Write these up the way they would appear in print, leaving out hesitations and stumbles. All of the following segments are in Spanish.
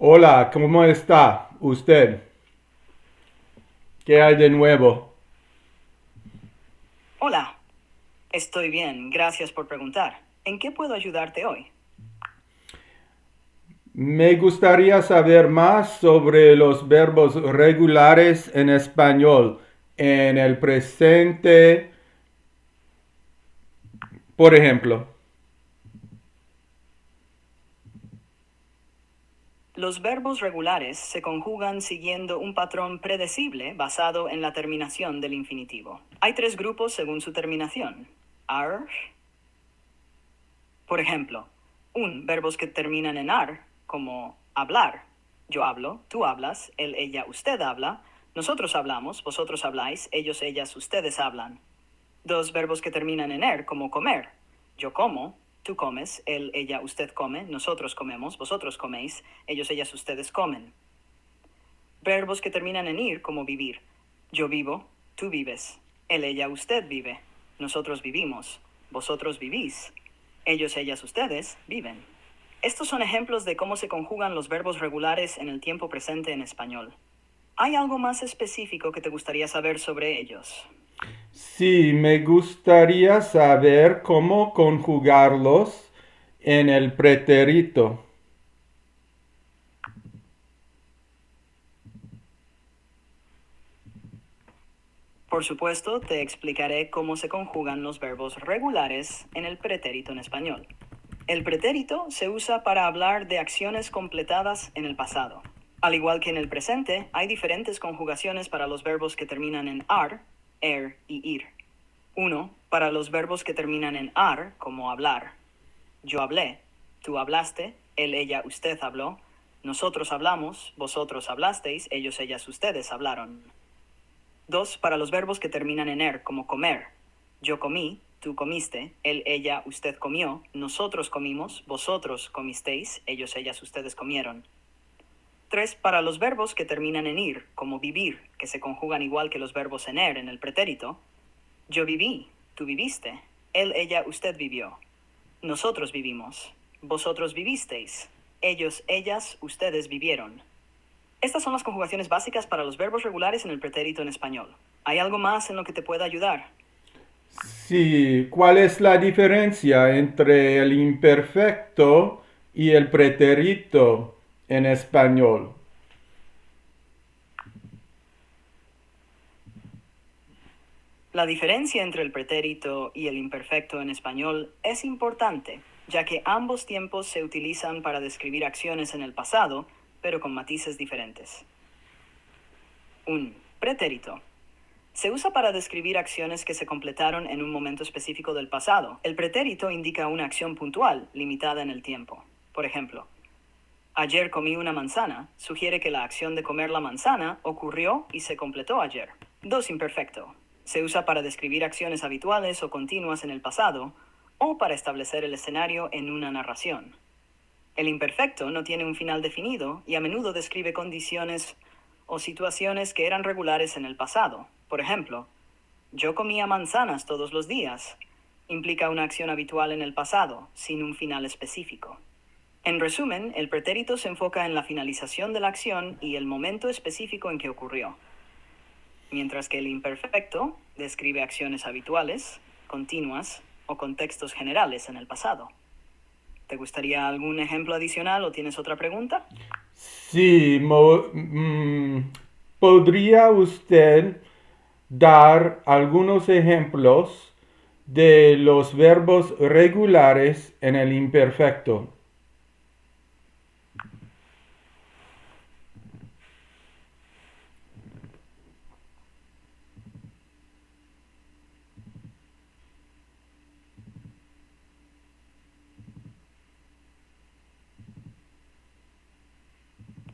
Hola, ¿cómo está usted? ¿Qué hay de nuevo? Hola, estoy bien, gracias por preguntar. ¿En qué puedo ayudarte hoy? Me gustaría saber más sobre los verbos regulares en español, en el presente, por ejemplo. Los verbos regulares se conjugan siguiendo un patrón predecible basado en la terminación del infinitivo. Hay tres grupos según su terminación. Ar, por ejemplo, verbos que terminan en ar, como hablar. Yo hablo, tú hablas, él, ella, usted habla, nosotros hablamos, vosotros habláis, ellos, ellas, ustedes hablan. Dos verbos que terminan en er, como comer. Yo como, tú comes, él, ella, usted come, nosotros comemos, vosotros coméis, ellos, ellas, ustedes comen. Verbos que terminan en ir, como vivir. Yo vivo, tú vives, él, ella, usted vive, nosotros vivimos, vosotros vivís, ellos, ellas, ustedes viven. Estos son ejemplos de cómo se conjugan los verbos regulares en el tiempo presente en español. ¿Hay algo más específico que te gustaría saber sobre ellos? Sí, me gustaría saber cómo conjugarlos en el pretérito. Por supuesto, te explicaré cómo se conjugan los verbos regulares en el pretérito en español. El pretérito se usa para hablar de acciones completadas en el pasado. Al igual que en el presente, hay diferentes conjugaciones para los verbos que terminan en ar, er y ir. Uno, para los verbos que terminan en ar, como hablar. Yo hablé, tú hablaste, él, ella, usted habló, nosotros hablamos, vosotros hablasteis, ellos, ellas, ustedes hablaron. Dos, para los verbos que terminan en er, como comer. Yo comí, tú comiste, él, ella, usted comió, nosotros comimos, vosotros comisteis, ellos, ellas, ustedes comieron. Tres, para los verbos que terminan en ir, como vivir, que se conjugan igual que los verbos en er en el pretérito. Yo viví, tú viviste, él, ella, usted vivió. Nosotros vivimos, vosotros vivisteis, ellos, ellas, ustedes vivieron. Estas son las conjugaciones básicas para los verbos regulares en el pretérito en español. ¿Hay algo más en lo que te pueda ayudar? Sí, ¿cuál es la diferencia entre el imperfecto y el pretérito en español? La diferencia entre el pretérito y el imperfecto en español es importante, ya que ambos tiempos se utilizan para describir acciones en el pasado, pero con matices diferentes. Un pretérito se usa para describir acciones que se completaron en un momento específico del pasado. El pretérito indica una acción puntual, limitada en el tiempo. Por ejemplo, ayer comí una manzana sugiere que la acción de comer la manzana ocurrió y se completó ayer. 2. Imperfecto. Se usa para describir acciones habituales o continuas en el pasado o para establecer el escenario en una narración. El imperfecto no tiene un final definido y a menudo describe condiciones o situaciones que eran regulares en el pasado. Por ejemplo, yo comía manzanas todos los días. Implica una acción habitual en el pasado, sin un final específico. En resumen, el pretérito se enfoca en la finalización de la acción y el momento específico en que ocurrió, mientras que el imperfecto describe acciones habituales, continuas o contextos generales en el pasado. ¿Te gustaría algún ejemplo adicional o tienes otra pregunta? Sí, ¿podría usted dar algunos ejemplos de los verbos regulares en el imperfecto?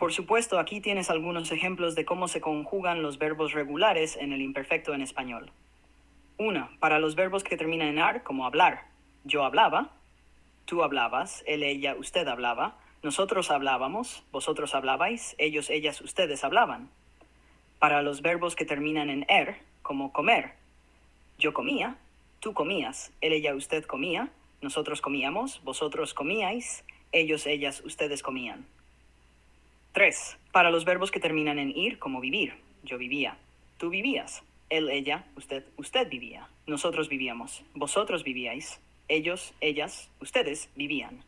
Por supuesto, aquí tienes algunos ejemplos de cómo se conjugan los verbos regulares en el imperfecto en español. 1. Para los verbos que terminan en ar, como hablar. Yo hablaba, tú hablabas, él, ella, usted hablaba, nosotros hablábamos, vosotros hablabais, ellos, ellas, ustedes hablaban. Para los verbos que terminan en er, como comer. Yo comía, tú comías, él, ella, usted comía, nosotros comíamos, vosotros comíais, ellos, ellas, ustedes comían. 3. Para los verbos que terminan en ir, como vivir. Yo vivía. Tú vivías. Él, ella, usted vivía. Nosotros vivíamos. Vosotros vivíais. Ellos, ellas, ustedes vivían.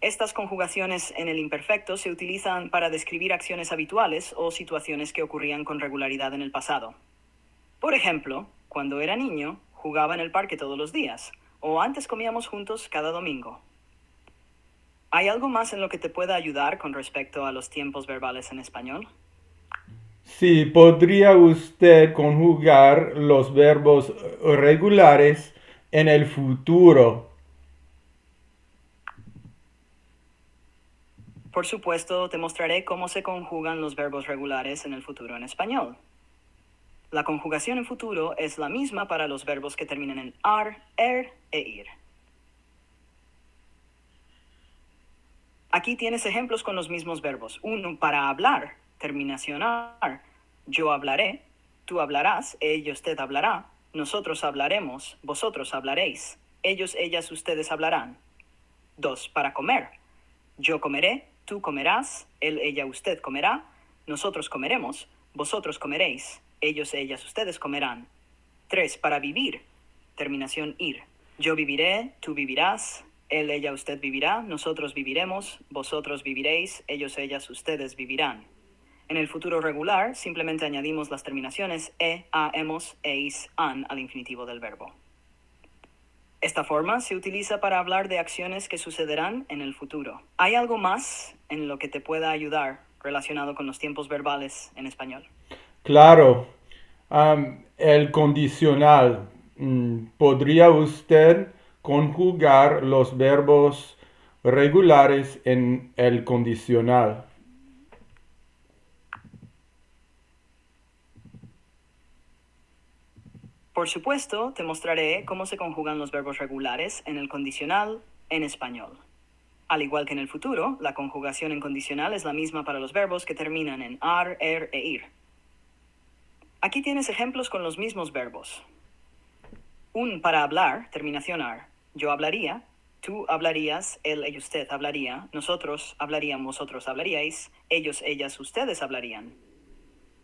Estas conjugaciones en el imperfecto se utilizan para describir acciones habituales o situaciones que ocurrían con regularidad en el pasado. Por ejemplo, cuando era niño, jugaba en el parque todos los días, o antes comíamos juntos cada domingo. ¿Hay algo más en lo que te pueda ayudar con respecto a los tiempos verbales en español? Sí, ¿podría usted conjugar los verbos regulares en el futuro? Por supuesto, te mostraré cómo se conjugan los verbos regulares en el futuro en español. La conjugación en futuro es la misma para los verbos que terminan en ar, e ir. Aquí tienes ejemplos con los mismos verbos. Uno para hablar, terminación ar. Yo hablaré, tú hablarás, ella, usted hablará, nosotros hablaremos, vosotros hablaréis, ellos, ellas, ustedes hablarán. 2 para comer. Yo comeré, tú comerás, él, ella, usted comerá, nosotros comeremos, vosotros comeréis, ellos, ellas, ustedes comerán. 3 para vivir. Terminación ir. Yo viviré, tú vivirás, él, ella, usted vivirá, nosotros viviremos, vosotros viviréis, ellos, ellas, ustedes vivirán. En el futuro regular, simplemente añadimos las terminaciones e, a, hemos, eis, an al infinitivo del verbo. Esta forma se utiliza para hablar de acciones que sucederán en el futuro. ¿Hay algo más en lo que te pueda ayudar relacionado con los tiempos verbales en español? Claro, el condicional. ¿Podría usted conjugar los verbos regulares en el condicional? Por supuesto, te mostraré cómo se conjugan los verbos regulares en el condicional en español. Al igual que en el futuro, la conjugación en condicional es la misma para los verbos que terminan en ar, e ir. Aquí tienes ejemplos con los mismos verbos. Un para hablar, terminación ar. Yo hablaría, tú hablarías, él y usted hablaría, nosotros hablaríamos, vosotros hablaríais, ellos, ellas, ustedes hablarían.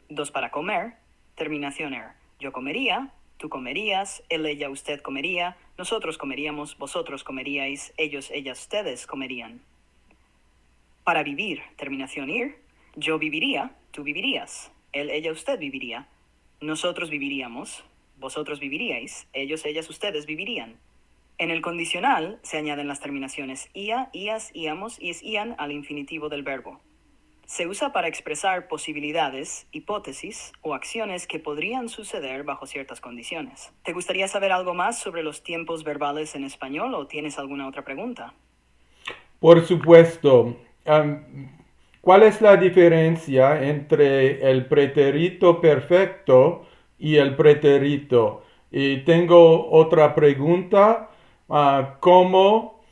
2 para comer, terminación er. Yo comería, tú comerías, él, ella, usted comería, nosotros comeríamos, vosotros comeríais, ellos, ellas, ustedes comerían. Para vivir, terminación ir. Yo viviría, tú vivirías, él, ella, usted viviría, nosotros viviríamos, vosotros viviríais, ellos, ellas, ustedes vivirían. En el condicional se añaden las terminaciones ia, ias, iamos, ies, ian al infinitivo del verbo. Se usa para expresar posibilidades, hipótesis o acciones que podrían suceder bajo ciertas condiciones. ¿Te gustaría saber algo más sobre los tiempos verbales en español o tienes alguna otra pregunta? Por supuesto. ¿Cuál es la diferencia entre el pretérito perfecto y el pretérito? Y tengo otra pregunta. ¿Cómo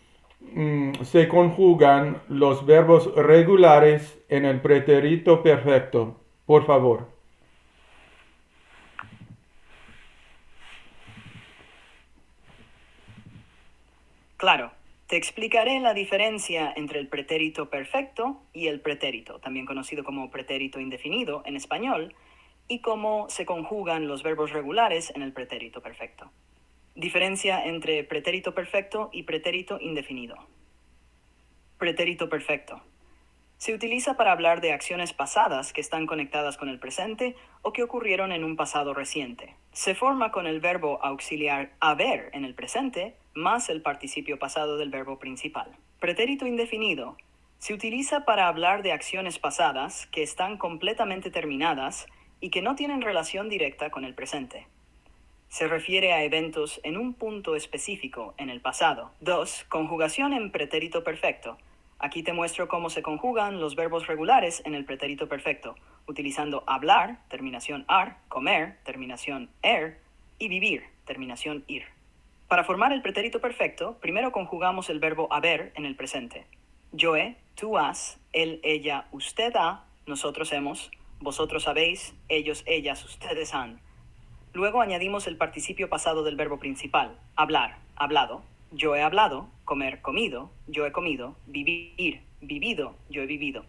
se conjugan los verbos regulares en el pretérito perfecto? Por favor. Claro, te explicaré la diferencia entre el pretérito perfecto y el pretérito, también conocido como pretérito indefinido en español, y cómo se conjugan los verbos regulares en el pretérito perfecto. Diferencia entre pretérito perfecto y pretérito indefinido. Pretérito perfecto. Se utiliza para hablar de acciones pasadas que están conectadas con el presente o que ocurrieron en un pasado reciente. Se forma con el verbo auxiliar haber en el presente más el participio pasado del verbo principal. Pretérito indefinido. Se utiliza para hablar de acciones pasadas que están completamente terminadas y que no tienen relación directa con el presente. Se refiere a eventos en un punto específico en el pasado. 2. Conjugación en pretérito perfecto. Aquí te muestro cómo se conjugan los verbos regulares en el pretérito perfecto, utilizando hablar, terminación ar, comer, terminación er, y vivir, terminación ir. Para formar el pretérito perfecto, primero conjugamos el verbo haber en el presente. Yo he, tú has, él, ella, usted ha, nosotros hemos, vosotros habéis, ellos, ellas, ustedes han. Luego añadimos el participio pasado del verbo principal, hablar, hablado, yo he hablado, comer, comido, yo he comido, vivir, vivido, yo he vivido.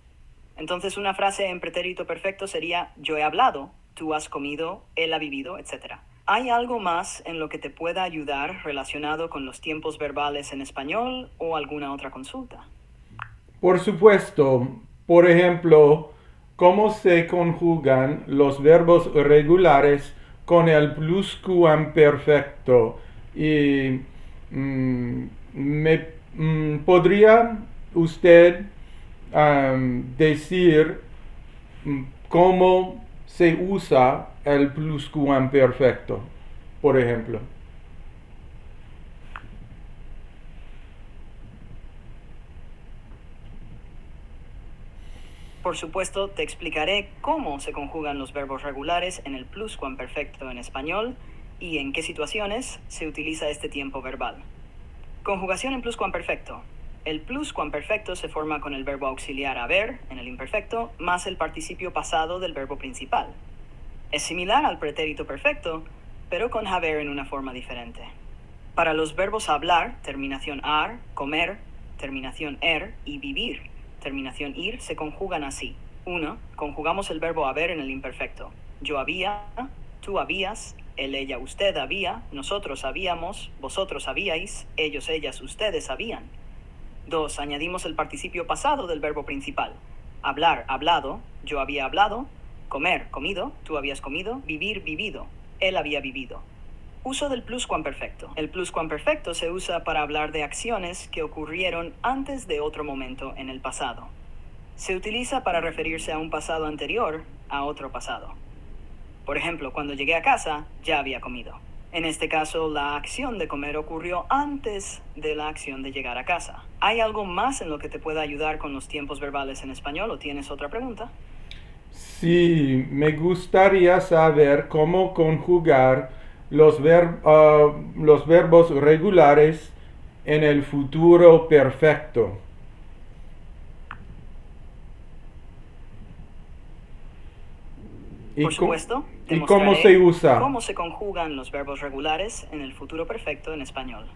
Entonces una frase en pretérito perfecto sería yo he hablado, tú has comido, él ha vivido, etc. ¿Hay algo más en lo que te pueda ayudar relacionado con los tiempos verbales en español o alguna otra consulta? Por supuesto, por ejemplo, cómo se conjugan los verbos regulares con el pluscuamperfecto. Y me podría usted decir cómo se usa el pluscuamperfecto, por ejemplo. Por supuesto, te explicaré cómo se conjugan los verbos regulares en el pluscuamperfecto en español y en qué situaciones se utiliza este tiempo verbal. Conjugación en pluscuamperfecto. El pluscuamperfecto se forma con el verbo auxiliar haber en el imperfecto más el participio pasado del verbo principal. Es similar al pretérito perfecto, pero con haber en una forma diferente. Para los verbos hablar, terminación ar, comer, terminación y vivir, terminación ir, se conjugan así. 1. Conjugamos el verbo haber en el imperfecto. Yo había, tú habías, él, ella, usted había, nosotros habíamos, vosotros habíais, ellos, ellas, ustedes habían. 2. Añadimos el participio pasado del verbo principal. Hablar, hablado, yo había hablado, comer, comido, tú habías comido, vivir, vivido, él había vivido. Uso del pluscuamperfecto. El pluscuamperfecto se usa para hablar de acciones que ocurrieron antes de otro momento en el pasado. Se utiliza para referirse a un pasado anterior a otro pasado. Por ejemplo, cuando llegué a casa, ya había comido. En este caso, la acción de comer ocurrió antes de la acción de llegar a casa. ¿Hay algo más en lo que te pueda ayudar con los tiempos verbales en español o tienes otra pregunta? Sí, me gustaría saber cómo conjugar los verbos regulares en el futuro perfecto. Por supuesto, te ¿Y cómo mostraré se usa? cómo se conjugan los verbos regulares en el futuro perfecto en español.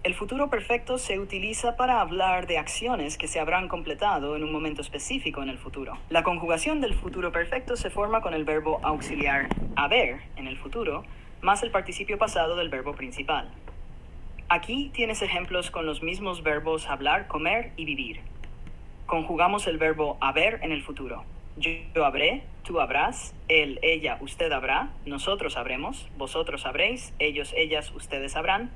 El futuro perfecto se utiliza para hablar de acciones que se habrán completado en un momento específico en el futuro. La conjugación del futuro perfecto se forma con el verbo auxiliar haber en el futuro, más el participio pasado del verbo principal. Aquí tienes ejemplos con los mismos verbos hablar, comer y vivir. Conjugamos el verbo haber en el futuro. Yo habré, tú habrás, él, ella, usted habrá, nosotros habremos, vosotros habréis, ellos, ellas, ustedes sabrán.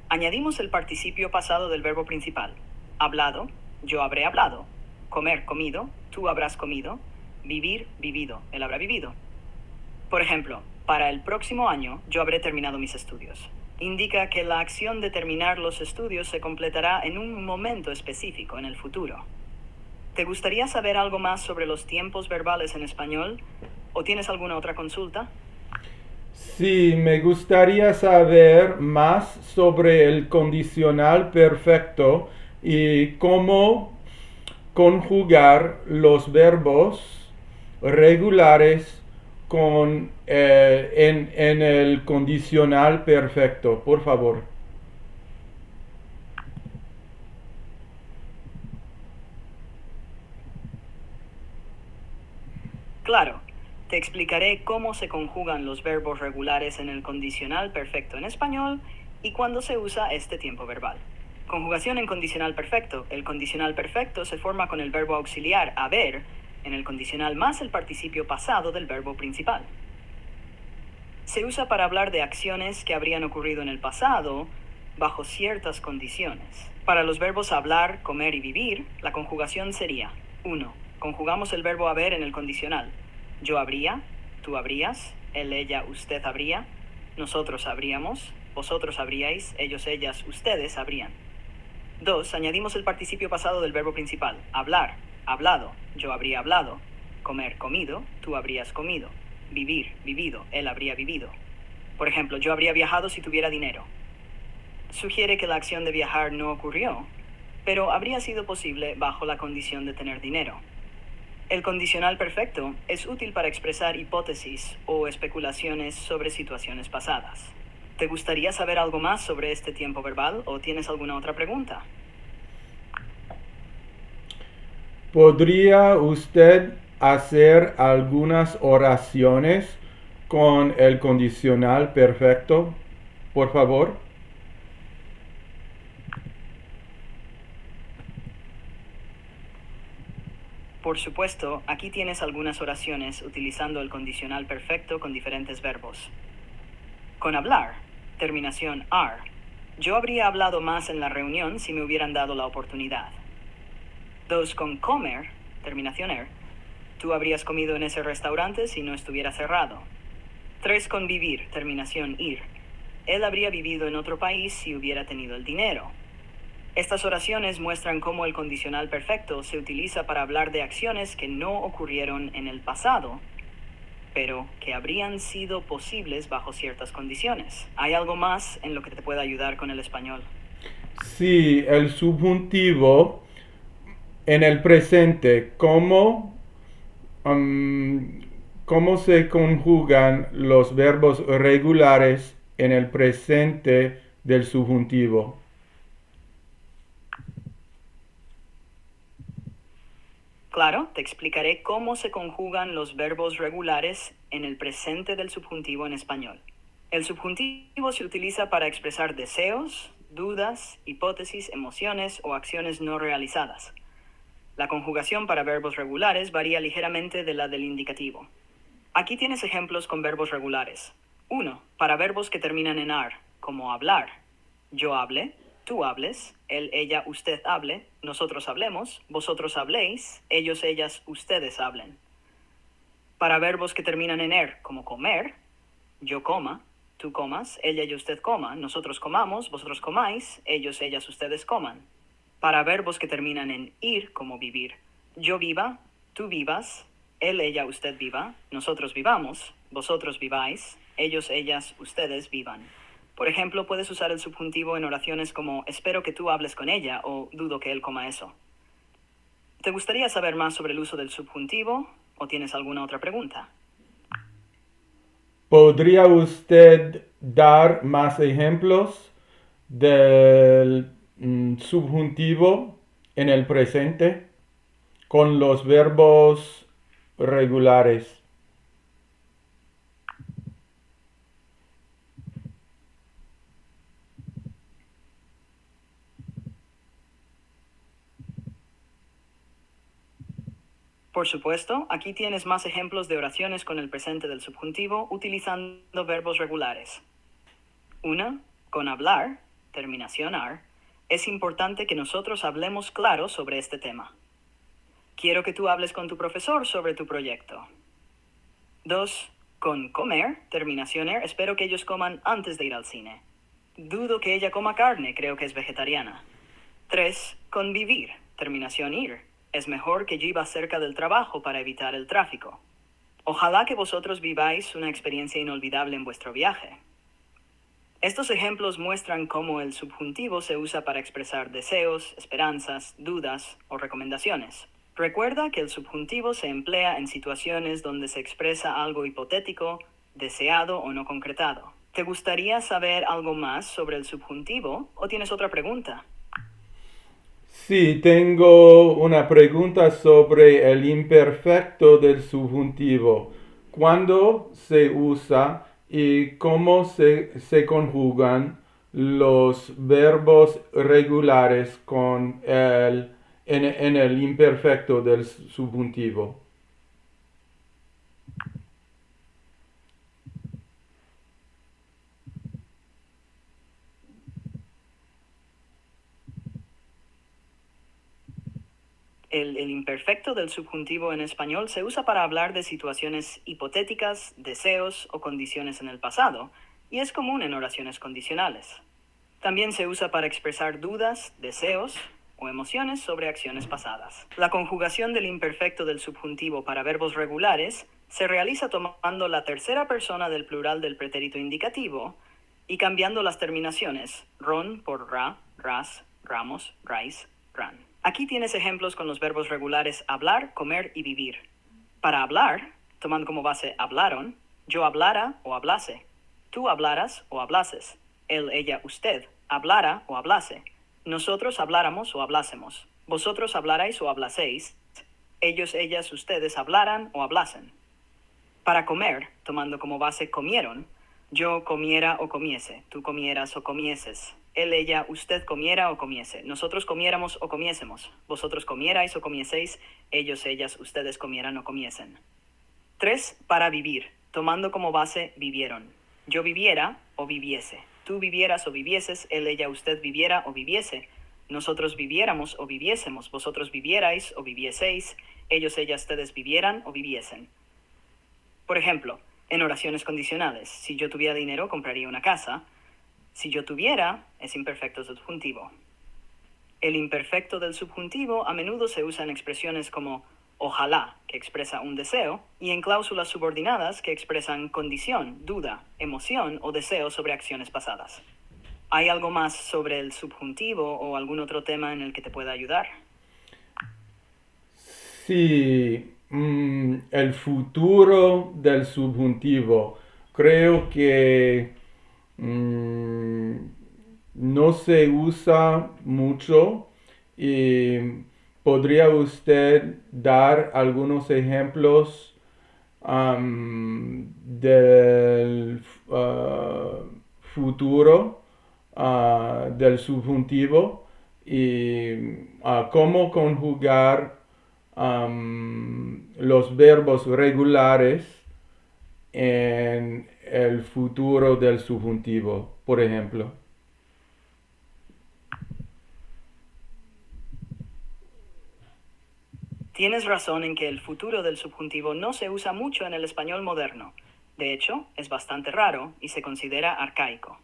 Añadimos el participio pasado del verbo principal. Hablado, yo habré hablado. Comer, comido, tú habrás comido. Vivir, vivido, él habrá vivido. Por ejemplo, para el próximo año yo habré terminado mis estudios. Indica que la acción de terminar los estudios se completará en un momento específico en el futuro. ¿Te gustaría saber algo más sobre los tiempos verbales en español? ¿O tienes alguna otra consulta? Sí, me gustaría saber más sobre el condicional perfecto y cómo conjugar los verbos regulares en el condicional perfecto, por favor. Claro, te explicaré cómo se conjugan los verbos regulares en el condicional perfecto en español y cuándo se usa este tiempo verbal. Conjugación en condicional perfecto. El condicional perfecto se forma con el verbo auxiliar haber en el condicional más el participio pasado del verbo principal. Se usa para hablar de acciones que habrían ocurrido en el pasado bajo ciertas condiciones. Para los verbos hablar, comer y vivir, la conjugación sería 1. Conjugamos el verbo haber en el condicional. Yo habría, tú habrías, él, ella, usted habría, nosotros habríamos, vosotros habríais, ellos, ellas, ustedes habrían. 2. Añadimos el participio pasado del verbo principal. Hablar, hablado, yo habría hablado. Comer, comido, tú habrías comido. Vivir, vivido, él habría vivido. Por ejemplo, yo habría viajado si tuviera dinero. Sugiere que la acción de viajar no ocurrió, pero habría sido posible bajo la condición de tener dinero. El condicional perfecto es útil para expresar hipótesis o especulaciones sobre situaciones pasadas. ¿Te gustaría saber algo más sobre este tiempo verbal o tienes alguna otra pregunta? ¿Podría usted hacer algunas oraciones con el condicional perfecto, por favor? Por supuesto, aquí tienes algunas oraciones utilizando el condicional perfecto con diferentes verbos. Con hablar, terminación ar. Yo habría hablado más en la reunión si me hubieran dado la oportunidad. 2. Con comer, terminación er. Tú habrías comido en ese restaurante si no estuviera cerrado. 3. Con vivir, terminación ir. Él habría vivido en otro país si hubiera tenido el dinero. Estas oraciones muestran cómo el condicional perfecto se utiliza para hablar de acciones que no ocurrieron en el pasado, pero que habrían sido posibles bajo ciertas condiciones. ¿Hay algo más en lo que te pueda ayudar con el español? Sí, el subjuntivo en el presente, um, ¿cómo se conjugan los verbos regulares en el presente del subjuntivo? Claro, te explicaré cómo se conjugan los verbos regulares en el presente del subjuntivo en español. El subjuntivo se utiliza para expresar deseos, dudas, hipótesis, emociones o acciones no realizadas. La conjugación para verbos regulares varía ligeramente de la del indicativo. Aquí tienes ejemplos con verbos regulares. 1. Para verbos que terminan en ar, como hablar. Yo hable, tú hables, él, ella, usted hable, nosotros hablemos, vosotros habléis, ellos, ellas, ustedes hablen. Para verbos que terminan en er, como comer. Yo coma, tú comas, ella y usted coma, nosotros comamos, vosotros comáis, ellos, ellas, ustedes coman. Para verbos que terminan en ir, como vivir. Yo viva, tú vivas, él, ella, usted viva, nosotros vivamos, vosotros viváis, ellos, ellas, ustedes vivan. Por ejemplo, puedes usar el subjuntivo en oraciones como espero que tú hables con ella o dudo que él coma eso. ¿Te gustaría saber más sobre el uso del subjuntivo o tienes alguna otra pregunta? ¿Podría usted dar más ejemplos del subjuntivo en el presente con los verbos regulares? Por supuesto, aquí tienes más ejemplos de oraciones con el presente del subjuntivo utilizando verbos regulares. 1. Con hablar, terminación ar, es importante que nosotros hablemos claro sobre este tema. Quiero que tú hables con tu profesor sobre tu proyecto. 2. Con comer, terminación er, espero que ellos coman antes de ir al cine. Dudo que ella coma carne, creo que es vegetariana. 3. Con vivir, terminación ir, es mejor que yo iba cerca del trabajo para evitar el tráfico. Ojalá que vosotros viváis una experiencia inolvidable en vuestro viaje. Estos ejemplos muestran cómo el subjuntivo se usa para expresar deseos, esperanzas, dudas o recomendaciones. Recuerda que el subjuntivo se emplea en situaciones donde se expresa algo hipotético, deseado o no concretado. ¿Te gustaría saber algo más sobre el subjuntivo o tienes otra pregunta? Sí, tengo una pregunta sobre el imperfecto del subjuntivo. ¿Cuándo se usa y cómo se conjugan los verbos regulares en el imperfecto del subjuntivo? El imperfecto del subjuntivo en español se usa para hablar de situaciones hipotéticas, deseos o condiciones en el pasado, y es común en oraciones condicionales. También se usa para expresar dudas, deseos o emociones sobre acciones pasadas. La conjugación del imperfecto del subjuntivo para verbos regulares se realiza tomando la tercera persona del plural del pretérito indicativo y cambiando las terminaciones ron por ra, ras, ramos, rais, ran. Aquí tienes ejemplos con los verbos regulares hablar, comer y vivir. Para hablar, tomando como base hablaron, yo hablara o hablase, tú hablaras o hablases, él, ella, usted hablara o hablase, nosotros habláramos o hablásemos, vosotros hablarais o hablaseis, ellos, ellas, ustedes hablaran o hablasen. Para comer, tomando como base comieron, yo comiera o comiese, tú comieras o comieses, él, ella, usted comiera o comiese, nosotros comiéramos o comiésemos, vosotros comierais o comieseis, ellos, ellas, ustedes comieran o comiesen. 3. Para vivir, tomando como base vivieron. Yo viviera o viviese, tú vivieras o vivieses, él, ella, usted viviera o viviese, nosotros viviéramos o viviésemos, vosotros vivierais o vivieseis, ellos, ellas, ustedes vivieran o viviesen. Por ejemplo, en oraciones condicionales, si yo tuviera dinero, compraría una casa. Si yo tuviera, es imperfecto subjuntivo. El imperfecto del subjuntivo a menudo se usa en expresiones como ojalá, que expresa un deseo, y en cláusulas subordinadas que expresan condición, duda, emoción o deseo sobre acciones pasadas. ¿Hay algo más sobre el subjuntivo o algún otro tema en el que te pueda ayudar? Sí, el futuro del subjuntivo. Creo que mm, no se usa mucho y podría usted dar algunos ejemplos del futuro del subjuntivo y cómo conjugar los verbos regulares en el futuro del subjuntivo, por ejemplo. Tienes razón en que el futuro del subjuntivo no se usa mucho en el español moderno. De hecho, es bastante raro y se considera arcaico.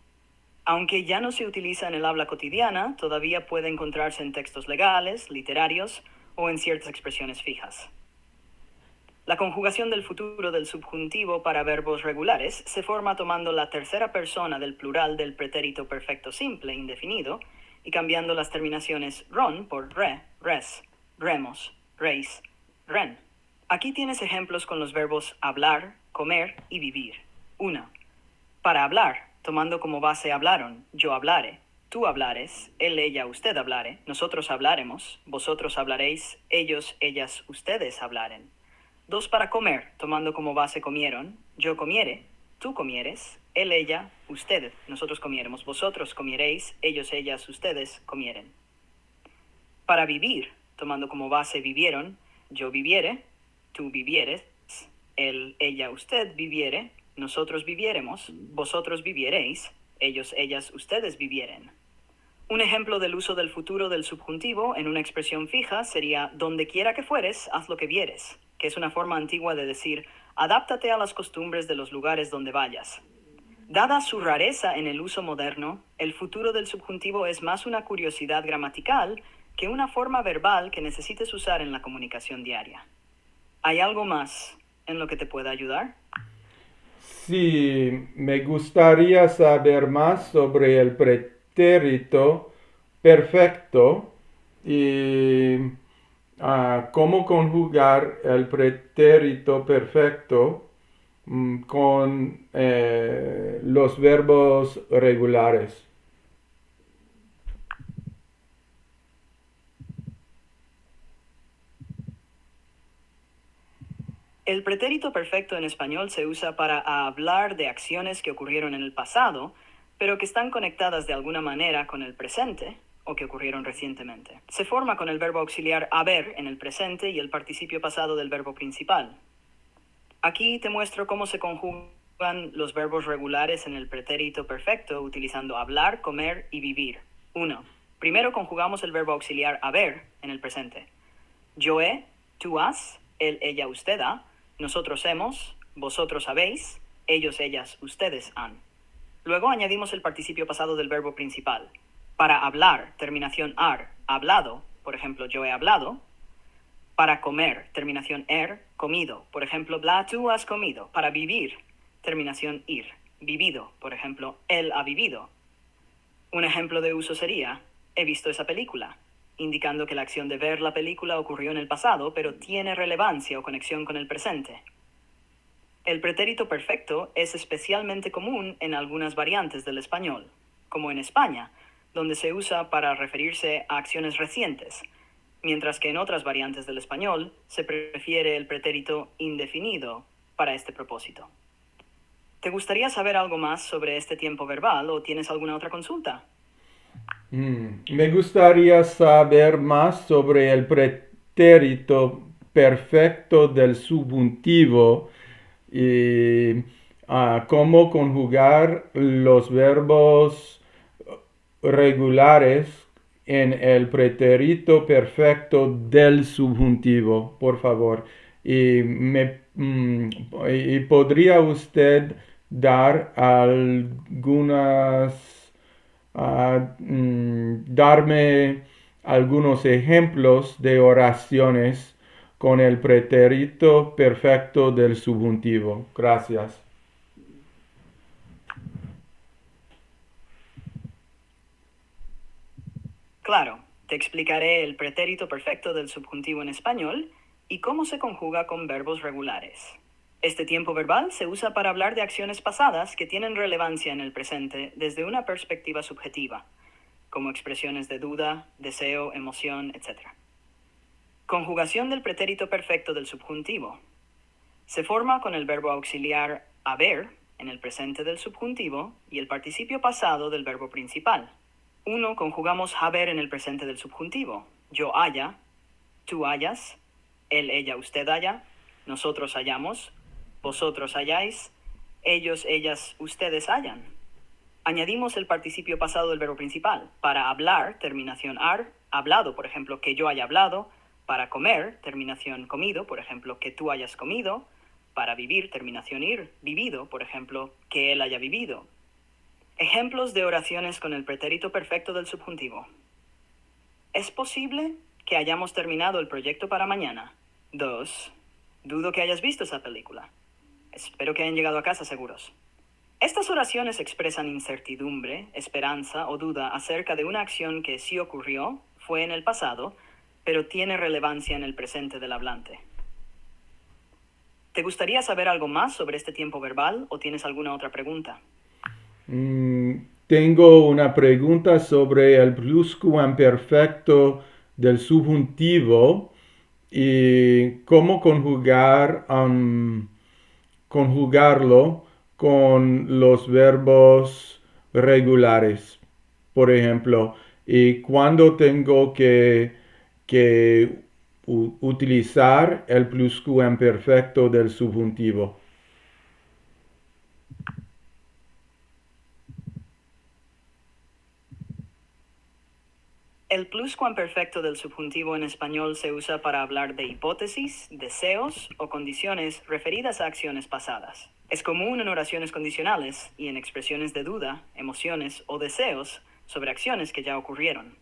Aunque ya no se utiliza en el habla cotidiana, todavía puede encontrarse en textos legales, literarios o en ciertas expresiones fijas. La conjugación del futuro del subjuntivo para verbos regulares se forma tomando la tercera persona del plural del pretérito perfecto simple indefinido y cambiando las terminaciones ron por re, res, remos, reis, ren. Aquí tienes ejemplos con los verbos hablar, comer y vivir. 1. Para hablar, tomando como base hablaron, yo hablare, tú hablares, él, ella, usted hablare, nosotros hablaremos, vosotros hablaréis, ellos, ellas, ustedes hablaren. 2. Para comer, tomando como base comieron, yo comiere, tú comieres, él, ella, usted, nosotros comiéremos, vosotros comieréis, ellos, ellas, ustedes comieren. Para vivir, tomando como base vivieron, yo viviere, tú vivieres, él, ella, usted viviere, nosotros viviéremos, vosotros vivieréis, ellos, ellas, ustedes vivieren. Un ejemplo del uso del futuro del subjuntivo en una expresión fija sería donde quiera que fueres, haz lo que vieres, que es una forma antigua de decir adáptate a las costumbres de los lugares donde vayas. Dada su rareza en el uso moderno, el futuro del subjuntivo es más una curiosidad gramatical que una forma verbal que necesites usar en la comunicación diaria. ¿Hay algo más en lo que te pueda ayudar? Sí, me gustaría saber más sobre el pretérito perfecto y cómo conjugar el pretérito perfecto con los verbos regulares. El pretérito perfecto en español se usa para hablar de acciones que ocurrieron en el pasado, pero que están conectadas de alguna manera con el presente o que ocurrieron recientemente. Se forma con el verbo auxiliar haber en el presente y el participio pasado del verbo principal. Aquí te muestro cómo se conjugan los verbos regulares en el pretérito perfecto utilizando hablar, comer y vivir. 1. Primero conjugamos el verbo auxiliar haber en el presente. Yo he, tú has, él, ella, usted ha, nosotros hemos, vosotros habéis, ellos, ellas, ustedes han. Luego añadimos el participio pasado del verbo principal. Para hablar, terminación ar, hablado, por ejemplo, yo he hablado. Para comer, terminación er, comido, por ejemplo, bla, tú has comido. Para vivir, terminación ir, vivido, por ejemplo, él ha vivido. Un ejemplo de uso sería, he visto esa película, indicando que la acción de ver la película ocurrió en el pasado, pero tiene relevancia o conexión con el presente. El pretérito perfecto es especialmente común en algunas variantes del español, como en España, donde se usa para referirse a acciones recientes. mientras que en otras variantes del español se prefiere el pretérito indefinido para este propósito. ¿Te gustaría saber algo más sobre este tiempo verbal o tienes alguna otra consulta? Me gustaría saber más sobre el pretérito perfecto del subjuntivo y cómo conjugar los verbos regulares en el pretérito perfecto del subjuntivo, por favor. Y podría usted dar darme algunos ejemplos de oraciones con el pretérito perfecto del subjuntivo. Gracias. Claro, te explicaré el pretérito perfecto del subjuntivo en español y cómo se conjuga con verbos regulares. Este tiempo verbal se usa para hablar de acciones pasadas que tienen relevancia en el presente desde una perspectiva subjetiva, como expresiones de duda, deseo, emoción, etc. Conjugación del pretérito perfecto del subjuntivo. Se forma con el verbo auxiliar haber en el presente del subjuntivo y el participio pasado del verbo principal. 1. Conjugamos haber en el presente del subjuntivo. Yo haya, tú hayas, él, ella, usted haya, nosotros hayamos, vosotros hayáis, ellos, ellas, ustedes hayan. Añadimos el participio pasado del verbo principal. Para hablar, terminación ar, hablado, por ejemplo, que yo haya hablado. Para comer, terminación comido, por ejemplo, que tú hayas comido. Para vivir, terminación ir, vivido, por ejemplo, que él haya vivido. Ejemplos de oraciones con el pretérito perfecto del subjuntivo. ¿Es posible que hayamos terminado el proyecto para mañana? 2. Dudo que hayas visto esa película. Espero que hayan llegado a casa seguros. Estas oraciones expresan incertidumbre, esperanza o duda acerca de una acción que sí ocurrió, fue en el pasado, pero tiene relevancia en el presente del hablante. ¿Te gustaría saber algo más sobre este tiempo verbal o tienes alguna otra pregunta? Tengo una pregunta sobre el pluscuamperfecto del subjuntivo y cómo conjugarlo con los verbos regulares, por ejemplo, y cuándo tengo que utilizar el pluscuamperfecto del subjuntivo. El pluscuamperfecto del subjuntivo en español se usa para hablar de hipótesis, deseos o condiciones referidas a acciones pasadas. Es común en oraciones condicionales y en expresiones de duda, emociones o deseos sobre acciones que ya ocurrieron.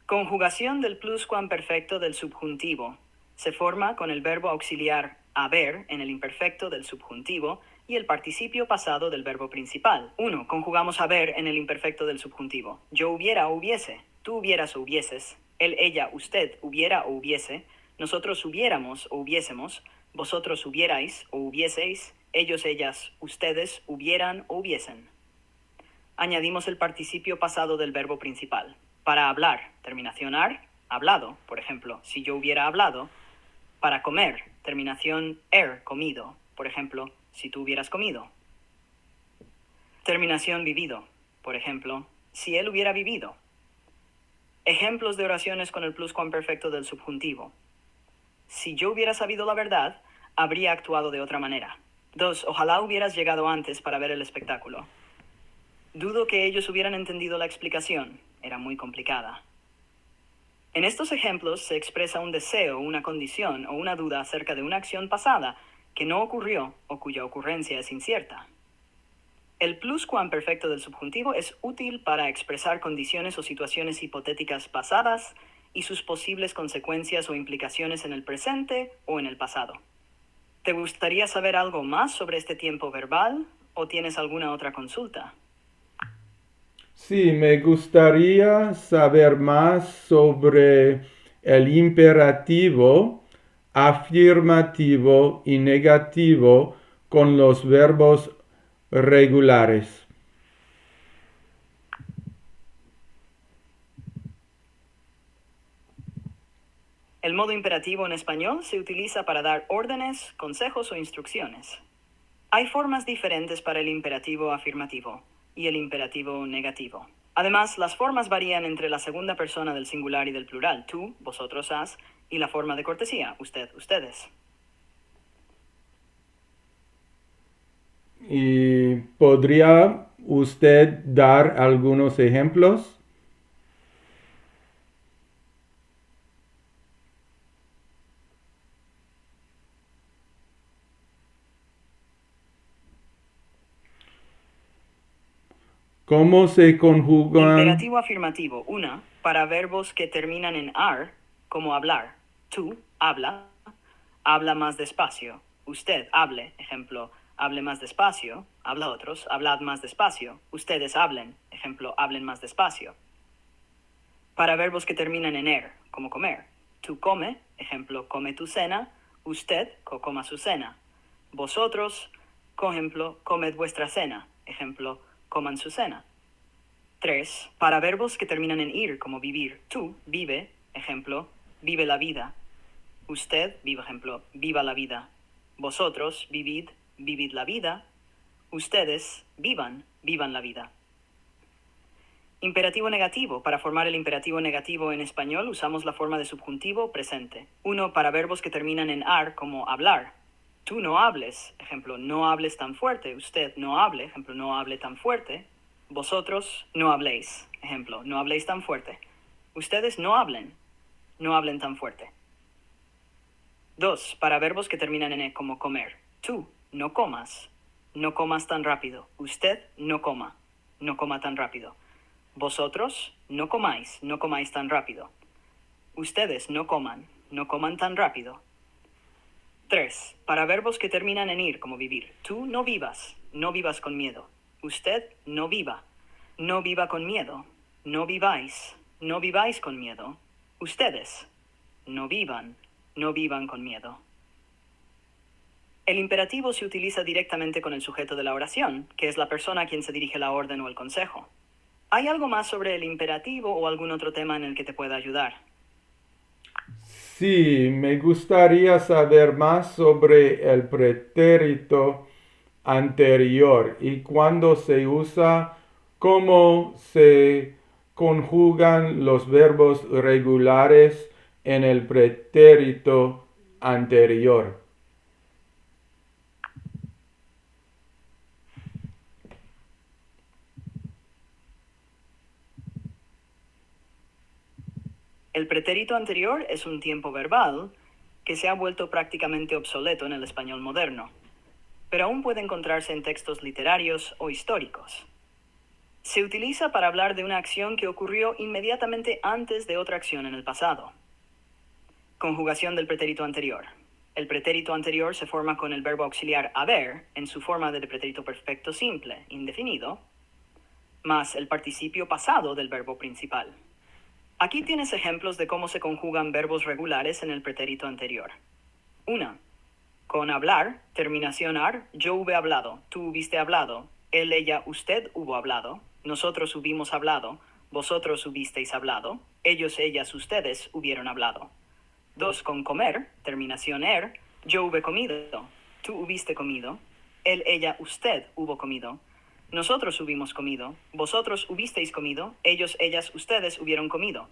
Conjugación del pluscuamperfecto del subjuntivo. Se forma con el verbo auxiliar haber en el imperfecto del subjuntivo y el participio pasado del verbo principal. 1. Conjugamos haber en el imperfecto del subjuntivo. Yo hubiera o hubiese, tú hubieras o hubieses, él, ella, usted hubiera o hubiese, nosotros hubiéramos o hubiésemos, vosotros hubierais o hubieseis, ellos, ellas, ustedes hubieran o hubiesen. Añadimos el participio pasado del verbo principal. Para hablar, terminación ar, hablado, por ejemplo, si yo hubiera hablado. Para comer, terminación er, comido, por ejemplo, si tú hubieras comido. Terminación vivido, por ejemplo, si él hubiera vivido. Ejemplos de oraciones con el pluscuamperfecto del subjuntivo. Si yo hubiera sabido la verdad, habría actuado de otra manera. 2. Ojalá hubieras llegado antes para ver el espectáculo. Dudo que ellos hubieran entendido la explicación, era muy complicada. En estos ejemplos se expresa un deseo, una condición o una duda acerca de una acción pasada que no ocurrió o cuya ocurrencia es incierta. El pluscuamperfecto del subjuntivo es útil para expresar condiciones o situaciones hipotéticas pasadas y sus posibles consecuencias o implicaciones en el presente o en el pasado. ¿Te gustaría saber algo más sobre este tiempo verbal o tienes alguna otra consulta? Sí, me gustaría saber más sobre el imperativo, afirmativo y negativo con los verbos regulares. El modo imperativo en español se utiliza para dar órdenes, consejos o instrucciones. Hay formas diferentes para el imperativo afirmativo y el imperativo negativo. Además, las formas varían entre la segunda persona del singular y del plural, tú, vosotros, has, y la forma de cortesía, usted, ustedes. ¿Y podría usted dar algunos ejemplos? ¿Cómo se conjugan? Imperativo afirmativo, una, para verbos que terminan en ar, como hablar. Tú, habla, habla más despacio. Usted, hable, ejemplo, hable más despacio. Habla otros, hablad más despacio. Ustedes hablen, ejemplo, hablen más despacio. Para verbos que terminan en er, como comer. Tú come, ejemplo, come tu cena. Usted, coma su cena. Vosotros, ejemplo, comed vuestra cena, ejemplo, coman su cena. 3. Para verbos que terminan en ir, como vivir. Tú, vive, ejemplo, vive la vida. Usted, vive, ejemplo, viva la vida. Vosotros, vivid, vivid la vida. Ustedes, vivan, vivan la vida. Imperativo negativo. Para formar el imperativo negativo en español usamos la forma de subjuntivo presente. 1. Para verbos que terminan en ar, como hablar. Tú no hables, ejemplo, no hables tan fuerte. Usted no hable, ejemplo, no hable tan fuerte. Vosotros no habléis, ejemplo, no habléis tan fuerte. Ustedes no hablen tan fuerte. 2. Para verbos que terminan en e, como comer. Tú no comas tan rápido. Usted no coma tan rápido. Vosotros no comáis tan rápido. Ustedes no coman tan rápido. 3. Para verbos que terminan en ir, como vivir. Tú no vivas con miedo. Usted no viva con miedo. No viváis con miedo. Ustedes no vivan con miedo. El imperativo se utiliza directamente con el sujeto de la oración, que es la persona a quien se dirige la orden o el consejo. ¿Hay algo más sobre el imperativo o algún otro tema en el que te pueda ayudar? Sí, me gustaría saber más sobre el pretérito anterior y cuándo se usa, cómo se conjugan los verbos regulares en el pretérito anterior. El pretérito anterior es un tiempo verbal que se ha vuelto prácticamente obsoleto en el español moderno, pero aún puede encontrarse en textos literarios o históricos. Se utiliza para hablar de una acción que ocurrió inmediatamente antes de otra acción en el pasado. Conjugación del pretérito anterior. El pretérito anterior se forma con el verbo auxiliar haber en su forma de pretérito perfecto simple, indefinido, más el participio pasado del verbo principal. Aquí tienes ejemplos de cómo se conjugan verbos regulares en el pretérito anterior. 1. Con hablar, terminación ar, yo hube hablado, tú hubiste hablado, él, ella, usted hubo hablado, nosotros hubimos hablado, vosotros hubisteis hablado, ellos, ellas, ustedes hubieron hablado. 2. Con comer, terminación er, yo hube comido, tú hubiste comido, él, ella, usted hubo comido, nosotros hubimos comido, vosotros hubisteis comido, ellos, ellas, ustedes hubieron comido.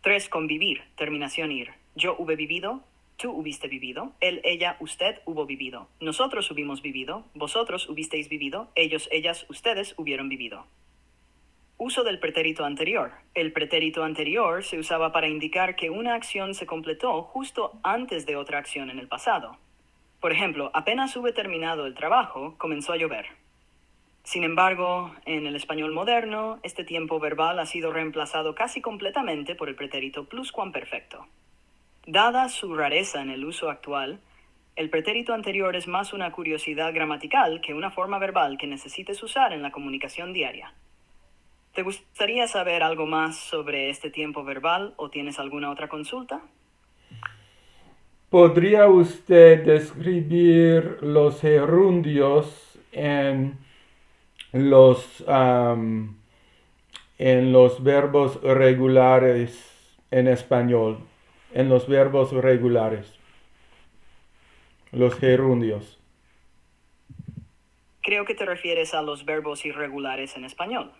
3. Convivir, terminación ir. Yo hube vivido, tú hubiste vivido, él, ella, usted hubo vivido, nosotros hubimos vivido, vosotros hubisteis vivido, ellos, ellas, ustedes hubieron vivido. Uso del pretérito anterior. El pretérito anterior se usaba para indicar que una acción se completó justo antes de otra acción en el pasado. Por ejemplo, apenas hube terminado el trabajo, comenzó a llover. Sin embargo, en el español moderno, este tiempo verbal ha sido reemplazado casi completamente por el pretérito pluscuamperfecto. Dada su rareza en el uso actual, el pretérito anterior es más una curiosidad gramatical que una forma verbal que necesites usar en la comunicación diaria. ¿Te gustaría saber algo más sobre este tiempo verbal o tienes alguna otra consulta? ¿Podría usted describir los gerundios los, en los verbos regulares en español? en los verbos regulares, los gerundios. Creo que te refieres a los verbos irregulares en español.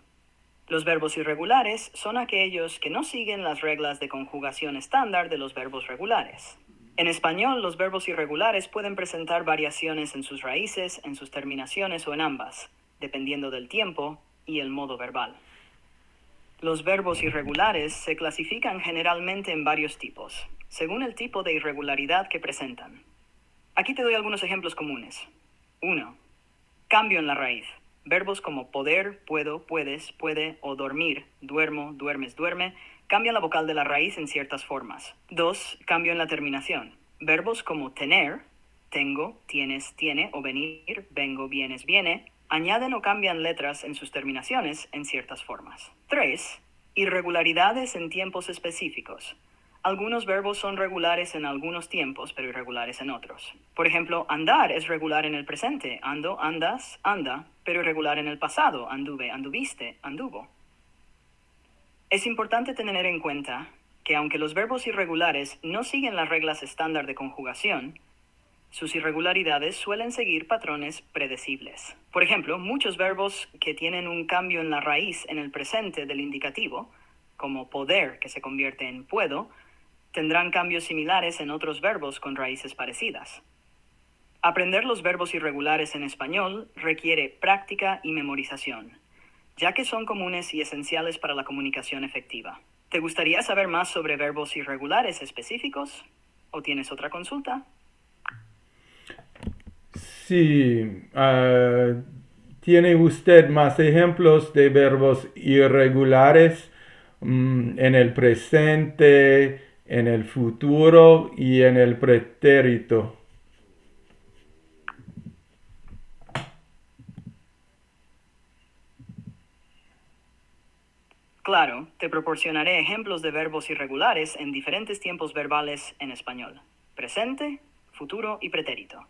Los verbos irregulares son aquellos que no siguen las reglas de conjugación estándar de los verbos regulares. En español, los verbos irregulares pueden presentar variaciones en sus raíces, en sus terminaciones o en ambas, dependiendo del tiempo y el modo verbal. Los verbos irregulares se clasifican generalmente en varios tipos, según el tipo de irregularidad que presentan. Aquí te doy algunos ejemplos comunes. 1. Cambio en la raíz. Verbos como poder, puedo, puedes, puede o dormir, duermo, duermes, duerme, cambian la vocal de la raíz en ciertas formas. 2. Cambio en la terminación. Verbos como tener, tengo, tienes, tiene o venir, vengo, vienes, viene, añaden o cambian letras en sus terminaciones en ciertas formas. 3. Irregularidades en tiempos específicos. Algunos verbos son regulares en algunos tiempos, pero irregulares en otros. Por ejemplo, andar es regular en el presente, ando, andas, anda, pero irregular en el pasado, anduve, anduviste, anduvo. Es importante tener en cuenta que aunque los verbos irregulares no siguen las reglas estándar de conjugación, sus irregularidades suelen seguir patrones predecibles. Por ejemplo, muchos verbos que tienen un cambio en la raíz en el presente del indicativo, como poder, que se convierte en puedo, tendrán cambios similares en otros verbos con raíces parecidas. Aprender los verbos irregulares en español requiere práctica y memorización, ya que son comunes y esenciales para la comunicación efectiva. ¿Te gustaría saber más sobre verbos irregulares específicos? ¿O tienes otra consulta? Sí, ¿tiene usted más ejemplos de verbos irregulares en el presente, en el futuro y en el pretérito? Claro, te proporcionaré ejemplos de verbos irregulares en diferentes tiempos verbales en español: presente, futuro y pretérito.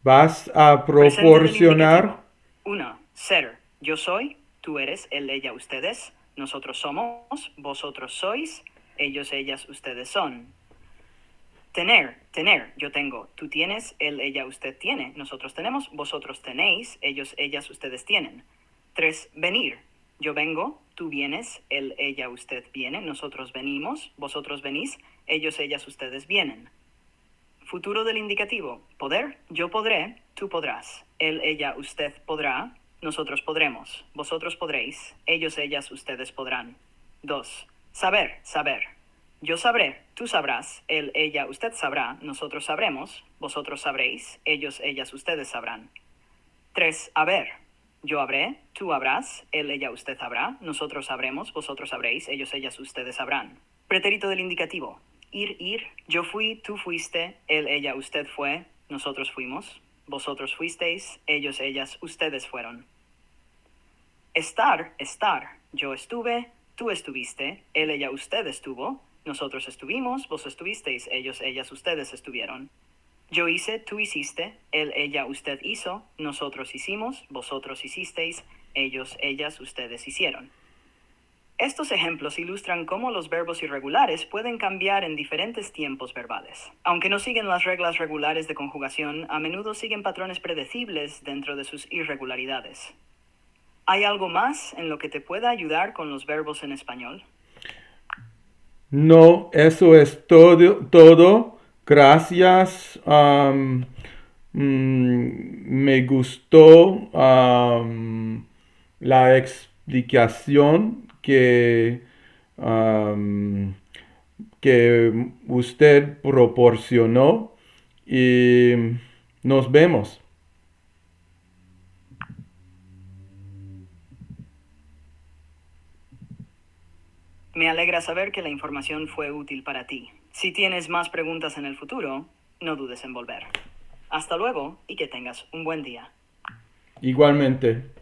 ¿Vas a Presente del proporcionar? indicativo. 1. Ser. Yo soy, tú eres, él, ella, ustedes. Nosotros somos, vosotros sois, ellos, ellas, ustedes son. Tener. Tener. Yo tengo, tú tienes, él, ella, usted tiene. Nosotros tenemos, vosotros tenéis, ellos, ellas, ustedes tienen. 3. Venir. Yo vengo, tú vienes, él, ella, usted viene. Nosotros venimos, vosotros venís, ellos, ellas, ustedes vienen. Futuro del indicativo. Poder. Yo podré, tú podrás. Él, ella, usted podrá. Nosotros podremos. Vosotros podréis. Ellos, ellas, ustedes podrán. 2. Saber. Saber. Yo sabré, tú sabrás. Él, ella, usted sabrá. Nosotros sabremos. Vosotros sabréis. Ellos, ellas, ustedes sabrán. 3. Haber. Yo habré, tú habrás. Él, ella, usted habrá. Nosotros sabremos. Vosotros sabréis. Ellos, ellas, ustedes sabrán. Pretérito del indicativo. Ir, ir. Yo fui, tú fuiste, él, ella, usted fue, nosotros fuimos, vosotros fuisteis, ellos, ellas, ustedes fueron. Estar, estar. Yo estuve, tú estuviste, él, ella, usted estuvo, nosotros estuvimos, vos estuvisteis, ellos, ellas, ustedes estuvieron. Yo hice, tú hiciste, él, ella, usted hizo, nosotros hicimos, vosotros hicisteis, ellos, ellas, ustedes hicieron. Estos ejemplos ilustran cómo los verbos irregulares pueden cambiar en diferentes tiempos verbales. Aunque no siguen las reglas regulares de conjugación, a menudo siguen patrones predecibles dentro de sus irregularidades. ¿Hay algo más en lo que te pueda ayudar con los verbos en español? No, eso es todo. Gracias. Me gustó la explicación que usted proporcionó y nos vemos. Me alegra saber que la información fue útil para ti. Si tienes más preguntas en el futuro, no dudes en volver. Hasta luego y que tengas un buen día. Igualmente.